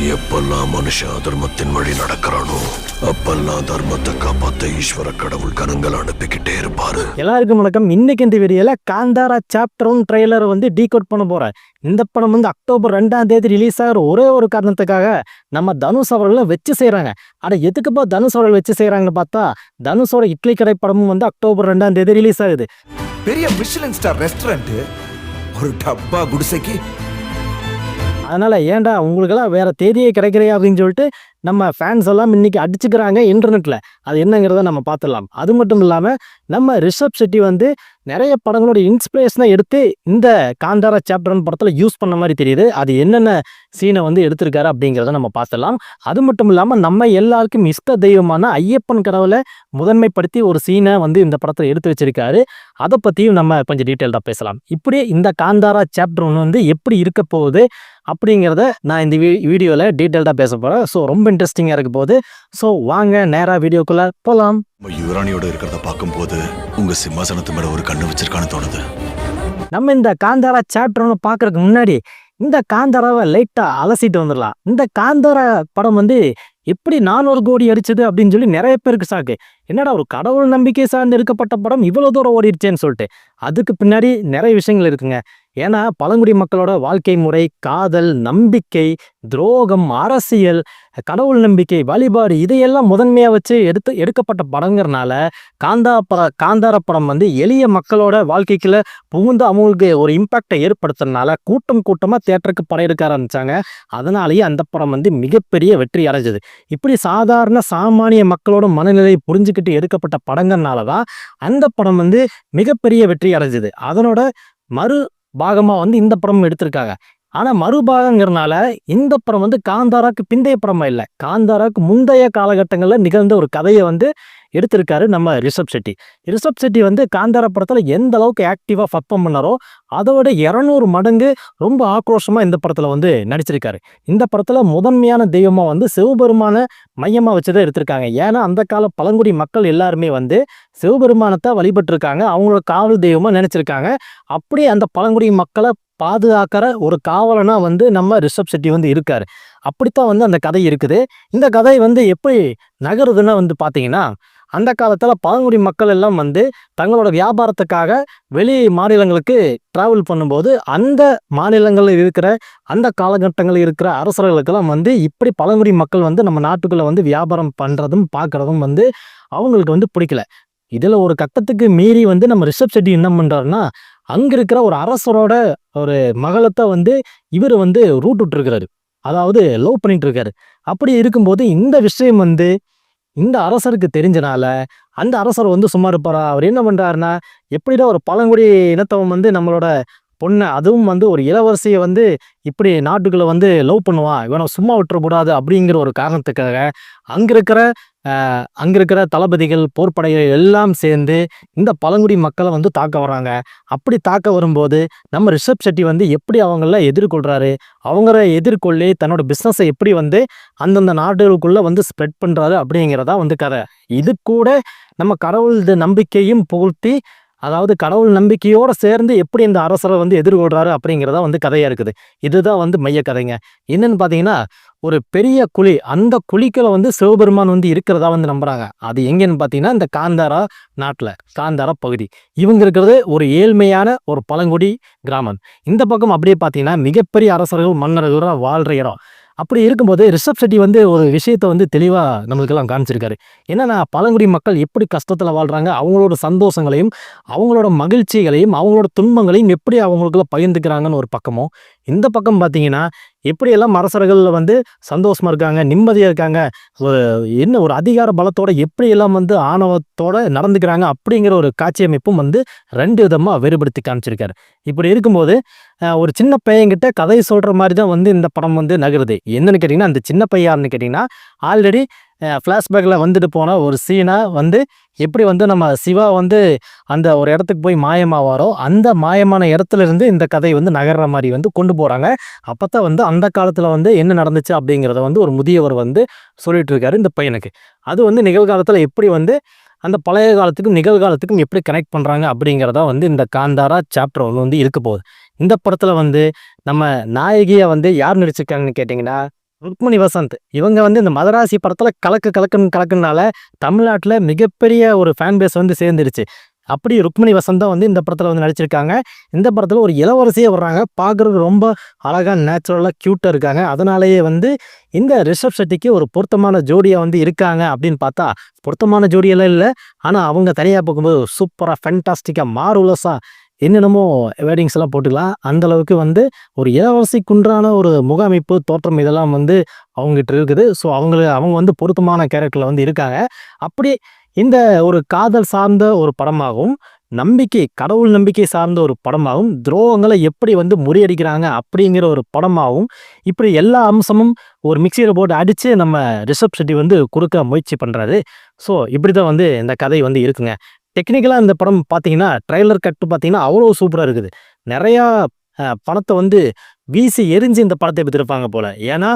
எப்பெல்லாம் மனுஷன் அதர்மத்தின் வழி நடக்கிறானோ அப்பெல்லாம் தர்மத்தை காப்பாத்த ஈஸ்வர கடவுள் கணங்கள் அனுப்பிக்கிட்டே இருப்பாரு. எல்லாருக்கும் வணக்கம். இன்னைக்கு இந்த வீடியோல காந்தாரா சாப்டர் 1 ட்ரெய்லர் டீகோட் பண்ண போறேன். இந்த படம் அக்டோபர் 2 ரிலீஸ் ஆகிற ஒரே ஒரு காரணத்துக்காக நம்ம தனுஷ் அவர்களை வச்சு செய்யறாங்க. ஆனா எதுக்குப்பா தனுஷ் அவர்கள் வச்சு செய்யறாங்கன்னு பார்த்தா, தனுஷோட இட்லி கடை படமும் அக்டோபர் 2 ரிலீஸ் ஆகுது. பெரிய மிஷலின் ஸ்டார் ரெஸ்டாரண்ட் ஒரு டப்பா குடிசைக்கு. அதனால ஏன்டா உங்களுக்கெல்லாம் வேற தேதியே கிடைக்கிறையா அப்படின்னு சொல்லிட்டு நம்ம ஃபேன்ஸ் எல்லாம் இன்னைக்கு அடிச்சுக்கிறாங்க இன்டர்நெட்ல. அது என்னங்கிறத நம்ம பார்த்துடலாம். அது மட்டும் இல்லாம நம்ம ரிஷப் செட்டி நிறைய படங்களோட இன்ஸ்பிரேஷனை எடுத்து இந்த காந்தாரா சாப்டர் 1 படத்துல யூஸ் பண்ண மாதிரி தெரியுது. அது என்னென்ன சீனை எடுத்திருக்காரு அப்படிங்கிறத நம்ம பார்த்துடலாம். அது மட்டும் இல்லாம நம்ம எல்லாருக்கும் இஷ்ட தெய்வமான ஐயப்பன் கடவுளை முதன்மைப்படுத்தி ஒரு சீனை இந்த படத்துல எடுத்து வச்சிருக்காரு. அதை பத்தியும் நம்ம கொஞ்சம் டீட்டெயில்டா பேசலாம். இப்படி இந்த காந்தாரா சாப்டர் 1 எப்படி இருக்க போகுது அப்படிங்கிறத நான் இந்த வீடியோவில் டீட்டெயில்டாக பேச போகிறேன். ஸோ ரொம்ப இன்ட்ரெஸ்டிங்காக இருக்க போகுது. ஸோ வாங்க நேராக வீடியோக்குள்ளே போகலாம். யுவராணியோட இருக்கிறத பார்க்கும்போது உங்க சிம்மாசனத்து மேல ஒரு கண்ணு வச்சிருக்கான்னு தோணுது. நம்ம இந்த காந்தாரா சாப்டர் 1 பார்க்கறதுக்கு முன்னாடி இந்த காந்தாராவை லைட்டாக அலசிட்டு வந்துடலாம். இந்த காந்தாரா படம் எப்படி 400 கோடி அடிச்சது அப்படின்னு சொல்லி நிறைய பேருக்கு சாக்கு. என்னடா ஒரு கடவுள் நம்பிக்கை சார்ந்து எடுக்கப்பட்ட படம் இவ்வளோ தூரம் ஓடிடுச்சேன்னு சொல்லிட்டு. அதுக்கு பின்னாடி நிறைய விஷயங்கள் இருக்குங்க. ஏன்னா பழங்குடி மக்களோட வாழ்க்கை முறை, காதல், நம்பிக்கை, துரோகம், அரசியல், கடவுள் நம்பிக்கை, வழிபாடு இதையெல்லாம் முதன்மையாக வச்சு எடுக்கப்பட்ட படங்கிறனால காந்தார படம் எளிய மக்களோட வாழ்க்கைக்குள்ள புகுந்து அவங்களுக்கு ஒரு இம்பாக்டை ஏற்படுத்துறதுனால கூட்டமாக தியேட்டருக்கு படம் எடுக்க ஆரம்பிச்சாங்க. அதனாலேயே அந்த படம் மிகப்பெரிய வெற்றி அடைஞ்சது. இப்படி சாதாரண சாமானிய மக்களோட மனநிலையை புரிஞ்சுக்கிட்டு எடுக்கப்பட்ட படங்கள்னால தான் அந்த படம் மிகப்பெரிய வெற்றி அடைஞ்சது. அதனோட மறு பாகமா இந்த படம் எடுத்திருக்காங்க. ஆனா மறுபாகங்கிறனால இந்த படம் காந்தாராக்கு பிந்தைய படமா இல்லை, காந்தாராக்கு முந்தைய காலகட்டங்களில் நிகழ்ந்த ஒரு கதையை எடுத்திருக்காரு நம்ம ரிஷப் செட்டி. ரிஷப் செட்டி காந்தாரா படத்துல எந்த அளவுக்கு ஆக்டிவா பர்ஃபார்ம் பண்ணாரோ அதோட 200 மடங்கு ரொம்ப ஆக்ரோஷமா இந்த படத்துல நடிச்சிருக்காரு. இந்த படத்துல முதன்மையான தெய்வமா சிவபெருமான மையமா வச்சுதான் எடுத்திருக்காங்க. ஏன்னா அந்த கால பழங்குடி மக்கள் எல்லாருமே சிவபெருமானத்தை வழிபட்டிருக்காங்க, அவங்களோட காவல் தெய்வமா நினைச்சிருக்காங்க. அப்படியே அந்த பழங்குடி மக்களை பாதுகாக்கிற ஒரு காவலனா நம்ம ரிஷப் செட்டி இருக்காரு. அப்படித்தான் அந்த கதை இருக்குது. இந்த கதை எப்படி நகருதுன்னு பாத்தீங்கன்னா, அந்த காலத்துல பழங்குடி மக்கள் எல்லாம் தங்களோட வியாபாரத்துக்காக வெளி மாநிலங்களுக்கு டிராவல் பண்ணும்போது அந்த மாநிலங்களில் இருக்கிற அந்த காலகட்டங்களில் இருக்கிற அரசர்களுக்கெல்லாம் இப்படி பழங்குடி மக்கள் நம்ம நாட்டுக்குள்ள வியாபாரம் பண்றதும் பார்க்கறதும் அவங்களுக்கு பிடிக்கல. இதுல ஒரு கட்டத்துக்கு மீறி நம்ம ரிஷப் செட்டி என்ன பண்றாருன்னா, அங்க இருக்கிற ஒரு அரசரோட ஒரு மகளத்தை இவர் ரூட் விட்டுருக்கிறாரு, அதாவது லவ் பண்ணிட்டு இருக்காரு. அப்படி இருக்கும்போது இந்த விஷயம் இந்த அரசருக்கு தெரிஞ்சனால அந்த அரசர் சும்மா இருப்பாரா? அவர் என்ன பண்றாருன்னா, எப்படிதான் ஒரு பழங்குடி இனத்தவன் நம்மளோட பொண்ணை, அதுவும் ஒரு இளவரசியை இப்படி நாட்டுக்குள்ள லவ் பண்ணுவான், இவனை சும்மா விட்டுறக்கூடாது அப்படிங்கிற ஒரு காரணத்துக்காக அங்க இருக்கிற தளபதிகள், போர்ப்படைகள் எல்லாம் சேர்ந்து இந்த பழங்குடி மக்களை தாக்க வர்றாங்க. அப்படி தாக்க வரும்போது நம்ம ரிஷப் செட்டி எப்படி அவங்கள எதிர்கொள்றாரு, அவங்கள எதிர்கொள்ளி தன்னோட பிஸ்னஸை எப்படி அந்தந்த நாடுகளுக்குள்ள ஸ்ப்ரெட் பண்றாரு அப்படிங்கிறதா கதை. இது கூட நம்ம கடவுள் நம்பிக்கையும் புகழ்த்தி, அதாவது கடவுள் நம்பிக்கையோட சேர்ந்து எப்படி இந்த அரசரை எதிர்கொள்றாரு அப்படிங்கிறதா கதையா இருக்குது. இதுதான் மைய கதைங்க. என்னன்னு பாத்தீங்கன்னா, ஒரு பெரிய குழி, அந்த குழிக்குள்ள சிவபெருமான் இருக்கிறதா நம்புறாங்க. அது எங்கன்னு பாத்தீங்கன்னா இந்த காந்தாரா நாட்டுல, காந்தாரா பகுதி. இவங்க இருக்கிறது ஒரு ஏழ்மையான ஒரு பழங்குடி கிராமம். இந்த பக்கம் அப்படியே பாத்தீங்கன்னா மிகப்பெரிய அரசர்கள், மன்னர்கள் வாழ்ற இடம். அப்படி இருக்கும்போது ரிஷப் செட்டி ஒரு விஷயத்த தெளிவா நம்மளுக்கெல்லாம் காமிச்சிருக்காரு. என்னன்னா, பழங்குடி மக்கள் எப்படி கஷ்டத்துல வாழ்றாங்க, அவங்களோட சந்தோஷங்களையும் அவங்களோட மகிழ்ச்சிகளையும் அவங்களோட துன்பங்களையும் எப்படி அவங்களுக்குள்ள பகிர்ந்துக்கிறாங்கன்னு ஒரு பக்கமும், இந்த பக்கம் பார்த்தீங்கன்னா எப்படியெல்லாம் அரசர்கள் சந்தோஷமா இருக்காங்க, நிம்மதியா இருக்காங்க, ஒரு அதிகார பலத்தோட எப்படியெல்லாம் ஆணவத்தோட நடந்துக்கிறாங்க அப்படிங்கிற ஒரு காட்சி அமைப்பும் 2 விதமா வேறுபடுத்தி காமிச்சிருக்காரு. இப்படி இருக்கும்போது ஒரு சின்ன பையன்கிட்ட கதை சொல்ற மாதிரி தான் இந்த படம் நகருது. என்னன்னு கேட்டீங்கன்னா, அந்த சின்ன பையன்னு கேட்டீங்கன்னா, ஆல்ரெடி ஃப்ளாஷ்பேக்கில் வந்துட்டு போன ஒரு சீனா எப்படி நம்ம சிவா அந்த ஒரு இடத்துக்கு போய் மாயமாவாரோ, அந்த மாயமான இடத்துல இருந்து இந்த கதை நகர்ற மாதிரி கொண்டு போகிறாங்க. அப்போ தான் அந்த காலத்தில் என்ன நடந்துச்சு அப்படிங்கிறத ஒரு முதியவர் சொல்லிட்டு இருக்காரு இந்த பையனுக்கு. அது நிகழ்காலத்தில் எப்படி அந்த பழைய காலத்துக்கும் நிகழ்காலத்துக்கும் எப்படி கனெக்ட் பண்ணுறாங்க அப்படிங்கிறதா இந்த காந்தாரா சாப்டர் 1 இருக்க போகுது. இந்த படத்தில் நம்ம நாயகியை யார் நடிச்சிருக்காங்கன்னு கேட்டிங்கன்னா, ருக்மணி வசந்த் இவங்க வந்து இந்த மதராசி படத்துல கலக்குனால தமிழ்நாட்டுல மிகப்பெரிய ஒரு ஃபேன் பேஸ் வந்து சேர்ந்துருச்சு. அப்படி ருக்மணி வசந்த் தான் வந்து இந்த படத்துல வந்து நடிச்சிருக்காங்க. இந்த படத்துல ஒரு இளவரசியே வர்றாங்க. பார்க்கறதுக்கு ரொம்ப அழகா நேச்சுரலா கியூட்டா இருக்காங்க. அதனாலேயே வந்து இந்த ரிஷப் ஷெட்டிக்கு ஒரு பொருத்தமான ஜோடியா வந்து இருக்காங்க அப்படின்னு பார்த்தா, பொருத்தமான ஜோடியெல்லாம் இல்ல. ஆனா அவங்க தனியா பார்க்கும்போது சூப்பரா ஃபேன்டாஸ்டிக்கா மார்வெலஸா என்னென்னமோ வேர்டிங்ஸ் எல்லாம் போட்டுக்கலாம். அந்த அளவுக்கு வந்து ஒரு இளவரசிக்குன்றான ஒரு முகமைப்பு, தோற்றம் இதெல்லாம் வந்து அவங்ககிட்ட இருக்குது. ஸோ அவங்க வந்து பொருத்தமான கேரக்டர்ல வந்து இருக்காங்க. அப்படி இந்த ஒரு காதல் சார்ந்த ஒரு படமாகவும், கடவுள் நம்பிக்கை சார்ந்த ஒரு படமாகவும், துரோகங்களை எப்படி வந்து முறியடிக்கிறாங்க அப்படிங்கிற ஒரு படமாகவும், இப்படி எல்லா அம்சமும் ஒரு மிக்ஸியில போட்டு அடிச்சு நம்ம ரிஷப் ஷெட்டி வந்து குடுக்க முயற்சி பண்றாரு. ஸோ இப்படிதான் வந்து இந்த கதை வந்து இருக்குங்க. டெக்னிக்கலா இந்த படம் பார்த்தீங்கன்னா, ட்ரெய்லர் கட் பார்த்தீங்கன்னா அவ்வளோ சூப்பரா இருக்குது. நெறையா பணத்த வந்து வீசி எறிஞ்சு இந்த படத்த எடுத்திருப்பாங்க போல. ஏன்னா,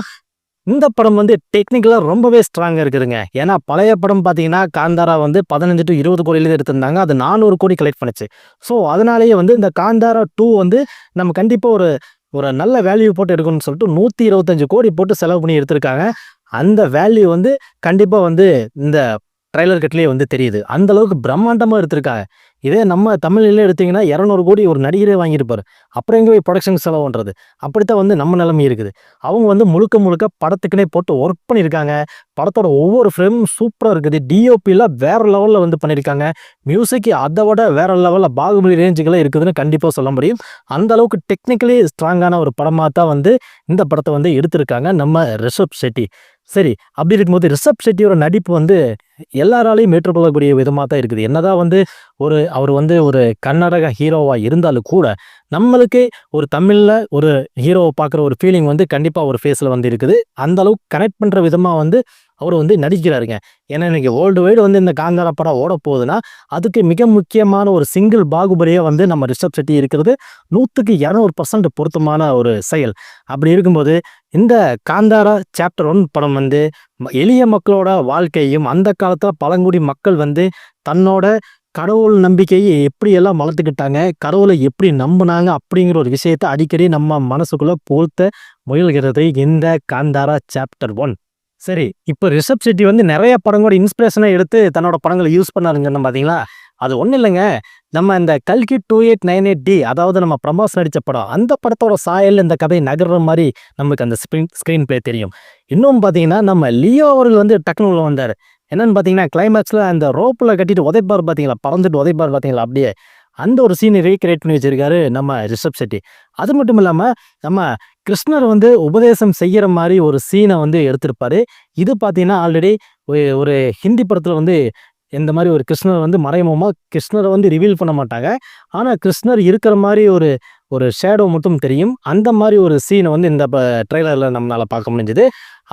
இந்த படம் வந்து டெக்னிக்கலா ரொம்பவே ஸ்ட்ராங்கா இருக்குதுங்க. ஏன்னா, பழைய படம் பார்த்தீங்கன்னா, காந்தாரா வந்து 15 to 20 கோடியில எடுத்திருந்தாங்க. அது 400 கோடி கலெக்ட் பண்ணுச்சு. ஸோ, அதனாலேயே வந்து இந்த காந்தாரா 2 வந்து நம்ம கண்டிப்பா ஒரு ஒரு நல்ல வேல்யூ போட்டு எடுக்கணும்னு சொல்லிட்டு 125 கோடி போட்டு செலவு பண்ணி எடுத்திருக்காங்க. அந்த வேல்யூ வந்து கண்டிப்பா வந்து இந்த ட்ரெய்லர் கட்லயே வந்து தெரியுது. அந்த அளவுக்கு பிரம்மாண்டமா எடுத்திருக்காங்க. இதே நம்ம தமிழ்ல எடுத்தீங்கன்னா 200 கோடி ஒரு நடிகரே வாங்கியிருப்பாரு. அப்புறம் எங்க போய் புரொடக்ஷன் செலவு பண்றது? அப்படித்தான் வந்து நம்ம நிலைமை இருக்குது. அவங்க வந்து முழுக்க படத்துக்குன்னே போட்டு ஒர்க் பண்ணியிருக்காங்க. படத்தோட ஒவ்வொரு ஃப்ரேமும் சூப்பரா இருக்குது. டிஓபிலாம் வேற லெவல்ல வந்து பண்ணியிருக்காங்க. மியூசிக் அதை விட வேற லெவல்ல பாகுபலி ரேஞ்சுக்கெல்லாம் இருக்குதுன்னு கண்டிப்பா சொல்ல முடியும். அந்த அளவுக்கு டெக்னிக்கலி ஸ்ட்ராங்கான ஒரு படமா தான் வந்து இந்த படத்தை வந்து எடுத்திருக்காங்க நம்ம ரிஷப் ஷெட்டி. சரி, அப்படி இருக்கும்போது ரிஷப் ஷெட்டியோட நடிப்பு வந்து எல்லாராலையும் ஏற்றுக்கொள்ளக்கூடிய விதமா தான் இருக்குது. என்னதான் வந்து அவர் வந்து ஒரு கர்நாடகா ஹீரோவா இருந்தாலும் கூட, நம்மளுக்கு ஒரு தமிழ்ல ஒரு ஹீரோவை பார்க்குற ஒரு ஃபீலிங் வந்து கண்டிப்பா ஒரு ஃபேஸ்ல வந்து இருக்குது. அந்த அளவுக்கு கனெக்ட் பண்ற விதமா வந்து அவர் வந்து நடிக்கிறாருங்க. ஏன்னா இன்னைக்கு வேர்ல்டு வைடு வந்து இந்த காந்தாரா படம் ஓட போகுதுன்னா, அதுக்கு மிக முக்கியமான ஒரு சிங்கிள் பாகுபலியே வந்து நம்ம ரிஷப் ஷெட்டி இருக்கிறது 100க்கு 200% பொருத்தமான ஒரு செயல். அப்படி இருக்கும்போது இந்த காந்தாரா சாப்டர் 1 படம் வந்து எளிய மக்களோட வாழ்க்கையும், அந்த காலத்துல பழங்குடி மக்கள் வந்து தன்னோட கடவுள் நம்பிக்கையை எப்படியெல்லாம் வளர்த்துக்கிட்டாங்க, கடவுளை எப்படி நம்புனாங்க அப்படிங்கிற ஒரு விஷயத்த அடிக்கடி நம்ம மனசுக்குள்ள புகுத்த முயல்கிறது இந்த காந்தாரா சாப்டர் 1. சரி, இப்போ ரிஷப் ஷெட்டி வந்து நிறைய படங்களோட இன்ஸ்பிரேஷனை எடுத்து தன்னோட படங்களை யூஸ் பண்ணாருங்கன்னு பார்த்தீங்களா? அது ஒன்றும் இல்லைங்க. நம்ம இந்த கல்கி 2898D, அதாவது நம்ம பிரபாஸ் நடித்த படம், அந்த படத்தோட சாயல் இந்த கதை நகர்ற மாதிரி நமக்கு அந்த ஸ்க்ரீன் பிளே தெரியும். இன்னும் பார்த்தீங்கன்னா, நம்ம லியோ அவர்கள் வந்து டக்குனு உள்ள வந்தார். என்னன்னு பார்த்தீங்கன்னா, கிளைமேக்ஸில் அந்த ரோப்பில் கட்டிட்டு உதைப்பார் பார்த்தீங்களா, பறந்துட்டு உதைப்பார் பார்த்தீங்களா, அப்படியே அந்த ஒரு சீனை ரீக்ரியேட் பண்ணி வச்சிருக்காரு நம்ம ரிஷப் ஷெட்டி. அது மட்டும் இல்லாமல் நம்ம கிருஷ்ணர் வந்து உபதேசம் செய்கிற மாதிரி ஒரு சீனை வந்து எடுத்திருப்பாரு. இது பார்த்தீங்கன்னா ஆல்ரெடி ஒரு ஹிந்தி படத்தில் வந்து இந்த மாதிரி ஒரு கிருஷ்ணர் வந்து மறைமுகமாக கிருஷ்ணரை வந்து ரிவீல் பண்ண மாட்டாங்க. ஆனால் கிருஷ்ணர் இருக்கிற மாதிரி ஒரு ஷேடோ மட்டும் தெரியும். அந்த மாதிரி ஒரு சீனை வந்து இந்த ட்ரெய்லரில் நம்மளால் பார்க்க முடிஞ்சுது.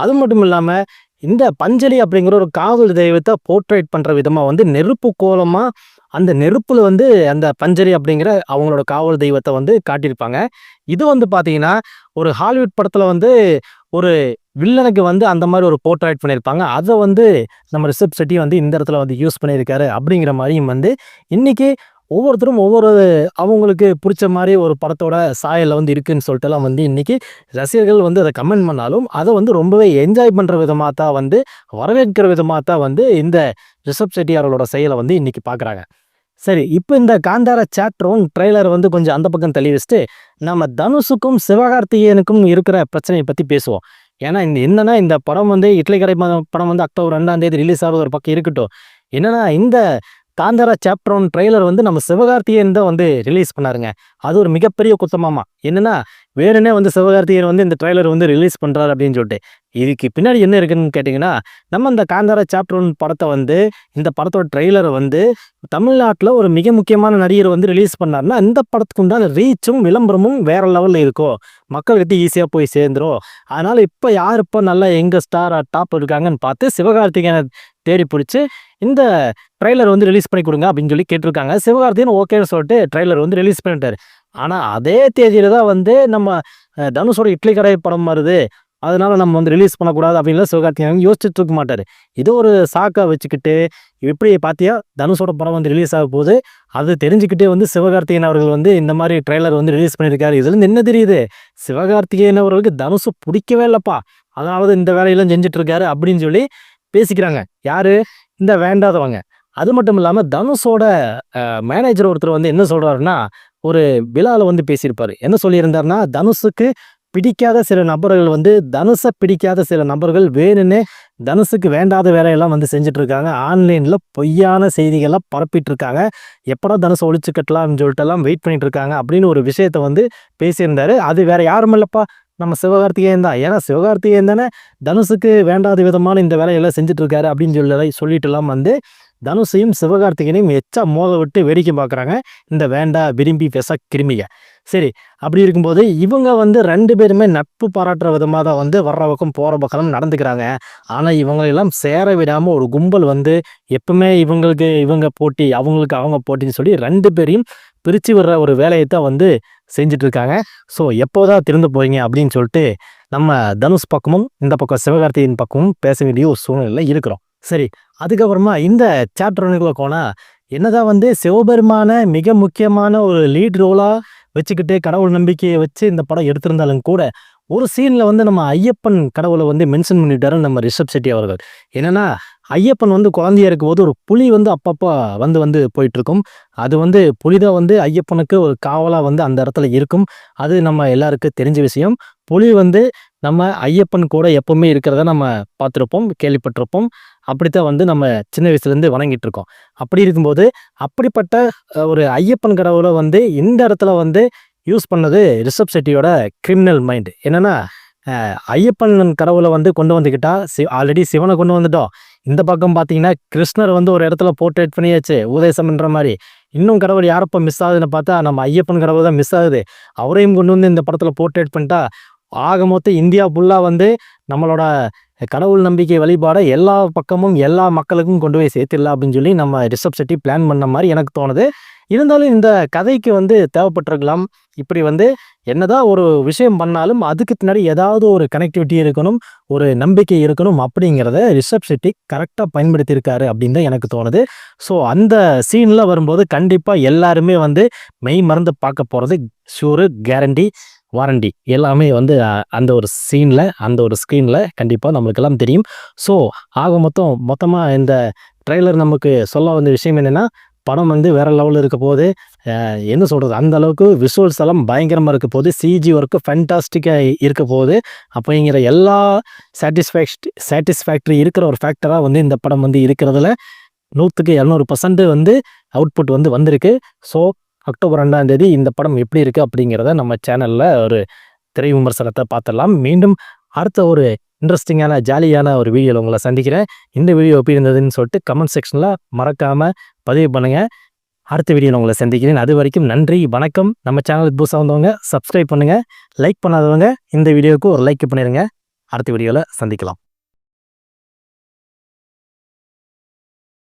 அது மட்டும் இல்லாமல் இந்த பஞ்சலி அப்படிங்கிற ஒரு காவல் தெய்வத்தை போர்ட்ரேட் பண்ணுற விதமாக வந்து நெருப்பு கோலமாக அந்த நெருப்பில் வந்து அந்த பஞ்சலி அப்படிங்கிற அவங்களோட காவல் தெய்வத்தை வந்து காட்டியிருப்பாங்க. இது வந்து பார்த்தீங்கன்னா ஒரு ஹாலிவுட் படத்தில் வந்து ஒரு வில்லனுக்கு வந்து அந்த மாதிரி ஒரு போர்ட்ரேட் பண்ணியிருப்பாங்க. அதை வந்து நம்ம ரிஷப் ஷெட்டி வந்து இந்த இடத்துல வந்து யூஸ் பண்ணியிருக்காரு அப்படிங்கிற மாதிரியும் வந்து இன்னைக்கு ஒவ்வொருத்தரும் ஒவ்வொரு அவங்களுக்கு பிடிச்ச மாதிரி ஒரு படத்தோட சாயலில் வந்து இருக்குன்னு சொல்லிட்டுலாம் வந்து இன்னைக்கு ரசிகர்கள் வந்து அதை கமெண்ட் பண்ணாலும் அதை வந்து ரொம்பவே என்ஜாய் பண்ணுற விதமாக தான் வந்து வரவேற்கிற விதமாக தான் வந்து இந்த ரிஷப் ஷெட்டி அவர்களோட செயலை வந்து இன்னைக்கு பார்க்குறாங்க. சரி, இப்போ இந்த காந்தாரா சாப்டர் 1 ட்ரெய்லர் வந்து கொஞ்சம் அந்த பக்கம் தள்ளி வச்சுட்டு நம்ம தனுஷுக்கும் சிவகார்த்திகேயனுக்கும் இருக்கிற பிரச்சனையை பற்றி பேசுவோம். ஏன்னா என்னன்னா இந்த படம் வந்து இட்லி கடை படம் வந்து அக்டோபர் 2ஆம் தேதி ரிலீஸ் ஆகுது ஒரு பக்கம் இருக்கட்டும். என்னன்னா இந்த காந்தாரா சாப்டர் 1 ட்ரெய்லர் வந்து நம்ம சிவகார்த்திகேயன் தான் வந்து ரிலீஸ் பண்ணாருங்க. அது ஒரு மிகப்பெரிய குத்தமாமா. என்னன்னா வேணுனே வந்து சிவகார்த்திகேயன் வந்து இந்த ட்ரெய்லர் வந்து ரிலீஸ் பண்ணுறாரு அப்படின்னு சொல்லிட்டு. இதுக்கு பின்னாடி என்ன இருக்குன்னு கேட்டிங்கன்னா, நம்ம இந்த காந்தாரா சாப்டர் 1 படத்தை வந்து இந்த படத்தோட ட்ரெய்லரை வந்து தமிழ்நாட்டில் ஒரு மிக முக்கியமான நடிகர் வந்து ரிலீஸ் பண்ணாருன்னா இந்த படத்துக்கு உண்டான ரீச்சும் விளம்பரமும் வேற லெவலில் இருக்கும். மக்கள்கிட்ட ஈஸியாக போய் சேர்ந்துரும். அதனால் இப்போ நல்லா எங்கள் ஸ்டார் டாப் இருக்காங்கன்னு பார்த்து சிவகார்த்திகேயனை தேடி பிடிச்சி இந்த ட்ரெய்லர் வந்து ரிலீஸ் பண்ணி கொடுங்க அப்படின்னு சொல்லி கேட்டிருக்காங்க. சிவகார்த்திகேயன் ஓகேன்னு சொல்லிட்டு ட்ரெய்லர் வந்து ரிலீஸ் பண்ணிட்டாரு. ஆனால் அதே தேதியில தான் வந்து நம்ம தனுஷோட இட்லி கடை படம் வருது, அதனால நம்ம வந்து ரிலீஸ் பண்ணக்கூடாது அப்படின்லாம் சிவகார்த்திகேயன் யோசிச்சுட்டு இருக்க மாட்டார். இதோ ஒரு சாக்கா வச்சுக்கிட்டு எப்படி பார்த்தியா தனுஷோட படம் வந்து ரிலீஸ் ஆக போகுது, அது தெரிஞ்சுக்கிட்டே வந்து சிவகார்த்திகேயன் அவர்கள் வந்து இந்த மாதிரி ட்ரெய்லர் வந்து ரிலீஸ் பண்ணியிருக்காரு. இதுலேருந்து என்ன தெரியுது, சிவகார்த்திகேயன் அவர்களுக்கு தனுஷு பிடிக்கவே இல்லைப்பா. அதாவது இந்த வேலையெல்லாம் செஞ்சுட்டு இருக்காரு அப்படின்னு சொல்லி பேசிக்கிறாங்க. யாரு? இந்த வேண்டாதவங்க. அது மட்டும் இல்லாம தனுஷோட மேனேஜர் ஒருத்தர் வந்து என்ன சொல்றாருன்னா, ஒரு விழால வந்து பேசியிருப்பாரு. என்ன சொல்லியிருந்தாருன்னா, தனுஷுக்கு பிடிக்காத சில நபர்கள் வந்து தனுஷை பிடிக்காத சில நபர்கள் வேணும்னே தனுஷுக்கு வேண்டாத வேலையெல்லாம் வந்து செஞ்சுட்டு இருக்காங்க. ஆன்லைன்ல பொய்யான செய்திகள்லாம் பரப்பிட்டு இருக்காங்க. எப்படா தனுஷை ஒழிச்சு கட்டலாம்னு சொல்லிட்டு எல்லாம் வெயிட் பண்ணிட்டு இருக்காங்க அப்படின்னு ஒரு விஷயத்த வந்து பேசியிருந்தாரு. அது வேற யாரும் இல்லப்பா, நம்ம சிவகார்த்திகேயன் தான். ஏன்னா சிவகார்த்திகேயன் தானே தனுஷுக்கு வேண்டாத விதமான இந்த வேலையெல்லாம் செஞ்சுட்டு இருக்காரு அப்படின்னு சொல்லிட்டு எல்லாம் வந்து தனுஷையும் சிவகார்த்திகேயனையும் எச்சா மோத விட்டு வேடிக்கை பார்க்குறாங்க இந்த வேண்டா விரும்பி பேச கிருமிக. சரி, அப்படி இருக்கும்போது இவங்க வந்து 2 பேருமே நட்பு பாராட்டுற விதமாக தான் வந்து வர்ற பக்கம் போகிற பக்கம் நடந்துக்கிறாங்க. ஆனால் இவங்களெல்லாம் சேர விடாமல் ஒரு கும்பல் வந்து எப்பவுமே இவங்களுக்கு இவங்க போட்டி, அவங்களுக்கு அவங்க போட்டின்னு சொல்லி 2 பேரையும் பிரித்து விடுற ஒரு வேலையை தான் வந்து செஞ்சுட்டு இருக்காங்க. ஸோ எப்போதான் திறந்து போறீங்க அப்படின்னு சொல்லிட்டு நம்ம தனுஷ் பக்கமும் இந்த பக்கம் சிவகார்த்திகேயன் பக்கமும் பேச வேண்டிய ஒரு சூழ்நிலையில் இருக்கிறோம். சரி, அதுக்கப்புறமா இந்த சாப்டர்னுக்குள்ள போனால் என்னதான் வந்து சிவபெருமான மிக முக்கியமான ஒரு லீட் ரோலாக வச்சுக்கிட்டு கடவுள் நம்பிக்கையை வச்சு இந்த படம் எடுத்திருந்தாலும் கூட ஒரு சீன்ல வந்து நம்ம ஐயப்பன் கடவுளை வந்து மென்ஷன் பண்ணிட்டாரு நம்ம ரிஷப் செட்டி அவர்கள். என்னன்னா ஐயப்பன் வந்து குழந்தையா இருக்கும்போது ஒரு புலி வந்து அப்பப்போ வந்து போயிட்டு இருக்கும். அது வந்து புலிதான் வந்து ஐயப்பனுக்கு ஒரு காவலா வந்து அந்த இடத்துல இருக்கும். அது நம்ம எல்லாருக்கும் தெரிஞ்ச விஷயம். புலி வந்து நம்ம ஐயப்பன் கூட எப்பவுமே இருக்கிறத நம்ம பார்த்துருப்போம், கேள்விப்பட்டிருப்போம். அப்படித்தான் வந்து நம்ம சின்ன வயசுலேருந்து வணங்கிட்டு இருக்கோம். அப்படி இருக்கும்போது அப்படிப்பட்ட ஒரு ஐயப்பன் கடவுளை வந்து இந்த இடத்துல வந்து யூஸ் பண்ணது ரிஷப் செட்டியோட கிரிமினல் மைண்ட். என்னன்னா ஐயப்பன் கடவுளை வந்து கொண்டு வந்துக்கிட்டா ஆல்ரெடி சிவனை கொண்டு வந்துட்டோம். இந்த பக்கம் பார்த்தீங்கன்னா கிருஷ்ணர் வந்து ஒரு இடத்துல போர்ட்ரேட் பண்ணியாச்சு உதயசம்ன்ற மாதிரி. இன்னும் கடவுள் யாரப்போ மிஸ் ஆகுதுன்னு பார்த்தா நம்ம ஐயப்பன் கடவுள் தான் மிஸ் ஆகுது. அவரையும் கொண்டு வந்து இந்த படத்தில் போர்ட்ரேட் பண்ணிட்டா ஆக மொத்தம் இந்தியா ஃபுல்லாக வந்து நம்மளோட கடவுள் நம்பிக்கை வழிபாடை எல்லா பக்கமும் எல்லா மக்களுக்கும் கொண்டு போய் சேர்த்திடலாம் அப்படின்னு சொல்லி நம்ம ரிஷப் செட்டி பிளான் பண்ண மாதிரி எனக்கு தோணுது. இருந்தாலும் இந்த கதைக்கு வந்து தேவைப்பட்டிருக்கலாம். இப்படி வந்து என்னதான் ஒரு விஷயம் பண்ணாலும் அதுக்கு பின்னாடி ஏதாவது ஒரு கனெக்டிவிட்டி இருக்கணும், ஒரு நம்பிக்கை இருக்கணும் அப்படிங்கிறத ரிஷப் செட்டி கரெக்டாக பயன்படுத்தியிருக்காரு அப்படின்னு தான் எனக்கு தோணுது. ஸோ அந்த சீனில் வரும்போது கண்டிப்பாக எல்லாருமே வந்து மெய் மறந்து பார்க்க போகிறது ஷூரு, கேரண்டி, வாரண்டி எல்லாமே வந்து அந்த ஒரு சீனில் அந்த ஒரு ஸ்க்ரீனில் கண்டிப்பாக நம்மளுக்கெல்லாம் தெரியும். ஸோ ஆக மொத்தமாக இந்த ட்ரெய்லர் நமக்கு சொல்ல வந்த விஷயம் என்னென்னா, படம் வந்து வேறு லெவலில் இருக்க போது என்ன சொல்கிறது, அந்த அளவுக்கு விஷுவல்ஸ் எல்லாம் பயங்கரமாக இருக்க போது, சிஜி ஒர்க்கு ஃபேண்டாஸ்டிக்காக இருக்க போகுது. அப்படிங்கிற எல்லா சாட்டிஸ்ஃபேக்டரி இருக்கிற ஒரு ஃபேக்டராக வந்து இந்த படம் வந்து இருக்கிறதுல 100க்கு 200% வந்து அவுட்புட் வந்து வந்திருக்கு. ஸோ அக்டோபர் 2ஆம் தேதி இந்த படம் எப்படி இருக்குது அப்படிங்கிறத நம்ம சேனலில் ஒரு திரை விமர்சனத்தை பார்த்துடலாம். மீண்டும் அடுத்த ஒரு இன்ட்ரெஸ்டிங்கான ஜாலியான ஒரு வீடியோவில் உங்களை சந்திக்கிறேன். இந்த வீடியோ எப்படி இருந்ததுன்னு சொல்லிட்டு கமெண்ட் செக்ஷனில் மறக்காமல் பதிவு பண்ணுங்கள். அடுத்த வீடியோவில் உங்களை சந்திக்கிறேன். அது வரைக்கும் நன்றி, வணக்கம். நம்ம சேனலுக்கு புதுசாக வந்தவங்க சப்ஸ்கிரைப் பண்ணுங்கள், லைக் பண்ணாதவங்க இந்த வீடியோவுக்கு ஒரு லைக் பண்ணிடுங்க. அடுத்த வீடியோவில் சந்திக்கலாம்.